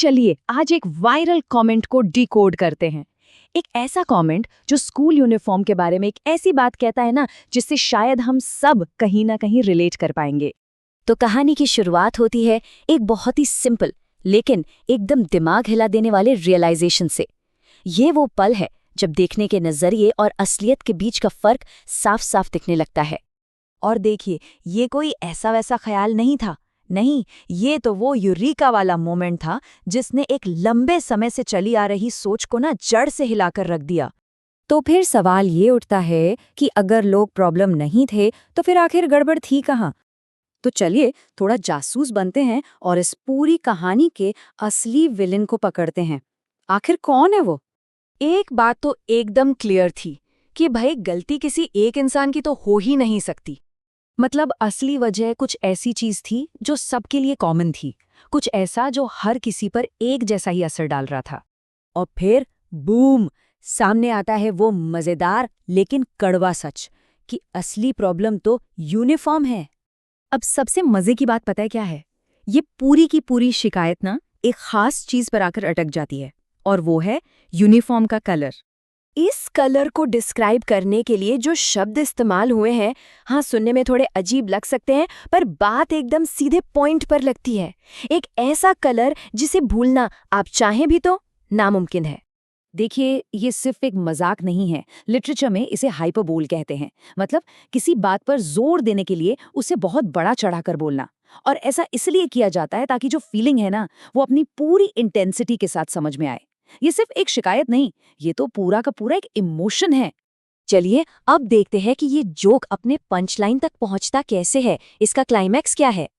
चलिए आज एक वायरल कमेंट को डिकोड करते हैं। एक ऐसा कमेंट जो स्कूल यूनिफॉर्म के बारे में एक ऐसी बात कहता है ना, जिससे शायद हम सब कहीं ना कहीं रिलेट कर पाएंगे। तो कहानी की शुरुआत होती है एक बहुत ही सिंपल लेकिन एकदम दिमाग हिला देने वाले रियलाइजेशन से। ये वो पल है जब देखने के नजरिए और असलियत के बीच का फर्क साफ साफ दिखने लगता है। और देखिए, ये कोई ऐसा वैसा ख्याल नहीं था। नहीं, ये तो वो यूरीका वाला मोमेंट था जिसने एक लंबे समय से चली आ रही सोच को ना जड़ से हिलाकर रख दिया। तो फिर सवाल ये उठता है कि अगर लोग प्रॉब्लम नहीं थे तो फिर आखिर गड़बड़ थी कहाँ? तो चलिए थोड़ा जासूस बनते हैं और इस पूरी कहानी के असली विलेन को पकड़ते हैं। आखिर कौन है वो? एक बात तो एकदम क्लियर थी कि भाई गलती किसी एक इंसान की तो हो ही नहीं सकती। मतलब असली वजह कुछ ऐसी चीज थी जो सबके लिए कॉमन थी, कुछ ऐसा जो हर किसी पर एक जैसा ही असर डाल रहा था। और फिर बूम, सामने आता है वो मजेदार लेकिन कड़वा सच कि असली प्रॉब्लम तो यूनिफॉर्म है। अब सबसे मजे की बात पता है क्या है? ये पूरी की पूरी शिकायत ना एक खास चीज पर आकर अटक जाती है, और वो है यूनिफॉर्म का कलर। इस कलर को डिस्क्राइब करने के लिए जो शब्द इस्तेमाल हुए हैं, हाँ, सुनने में थोड़े अजीब लग सकते हैं, पर बात एकदम सीधे पॉइंट पर लगती है। एक ऐसा कलर जिसे भूलना आप चाहें भी तो नामुमकिन है। देखिए, ये सिर्फ एक मजाक नहीं है। लिटरेचर में इसे हाइपरबोल कहते हैं। मतलब किसी बात पर जोर देने के लिए उसे बहुत बड़ा चढ़ाकर बोलना। और ऐसा इसलिए किया जाता है ताकि जो फीलिंग है ना, वो अपनी पूरी इंटेंसिटी के साथ समझ में आए। ये सिर्फ एक शिकायत नहीं, ये तो पूरा का पूरा एक इमोशन है। चलिए अब देखते हैं कि ये जोक अपने पंचलाइन तक पहुंचता कैसे है, इसका क्लाइमैक्स क्या है।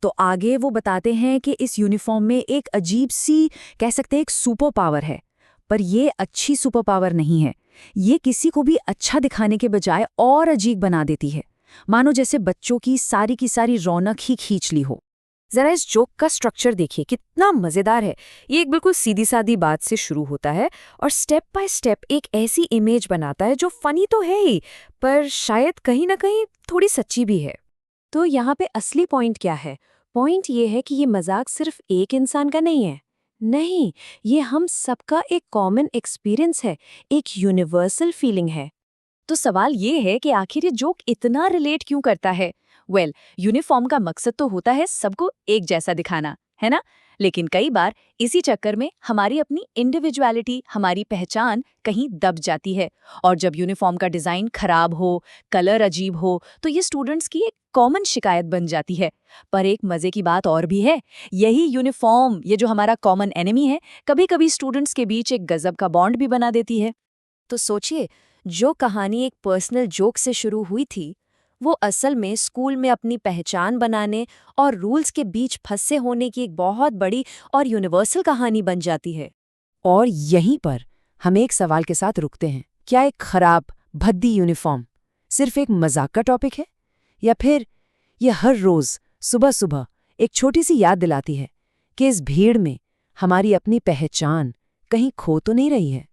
तो आगे वो बताते हैं कि इस यूनिफॉर्म में एक अजीब सी, कह सकते हैं, एक सुपर पावर है। पर ये अच्छी सुपर पावर नहीं है। ये किसी को भी अच्छा दिखाने के बजाय और अजीब बना देती है, मानो जैसे बच्चों की सारी रौनक ही खींच ली हो। जरा इस जोक का स्ट्रक्चर देखिए, कितना मजेदार है। ये एक बिल्कुल सीधी सादी बात से शुरू होता है और स्टेप बाय स्टेप एक ऐसी इमेज बनाता है जो फनी तो है ही, पर शायद कहीं ना कहीं थोड़ी सच्ची भी है। तो यहाँ पे असली पॉइंट क्या है? पॉइंट ये है कि ये मजाक सिर्फ एक इंसान का नहीं है। नहीं, ये हम सबका एक कॉमन एक्सपीरियंस है, एक यूनिवर्सल फीलिंग है। तो सवाल ये है कि आखिर ये जोक इतना रिलेट क्यों करता है? यूनिफॉर्म का मकसद तो होता है सबको एक जैसा दिखाना, है ना? लेकिन कई बार इसी चक्कर में हमारी अपनी इंडिविजुअलिटी, हमारी पहचान कहीं दब जाती है। और जब यूनिफॉर्म का डिज़ाइन खराब हो, कलर अजीब हो, तो ये स्टूडेंट्स की एक कॉमन शिकायत बन जाती है। पर एक मज़े की बात और भी है, यही यूनिफॉर्म, ये जो हमारा कॉमन एनिमी है, कभी-कभी स्टूडेंट्स के बीच एक गजब का बॉन्ड भी बना देती है। तो सोचिए, जो कहानी एक पर्सनल जोक से शुरू हुई थी, वो असल में स्कूल में अपनी पहचान बनाने और रूल्स के बीच फंसे होने की एक बहुत बड़ी और यूनिवर्सल कहानी बन जाती है। और यहीं पर हम एक सवाल के साथ रुकते हैं। क्या एक खराब, भद्दी यूनिफॉर्म सिर्फ एक मजाक का टॉपिक है, या फिर यह हर रोज सुबह सुबह एक छोटी सी याद दिलाती है कि इस भीड़ में हमारी अपनी पहचान कहीं खो तो नहीं रही है?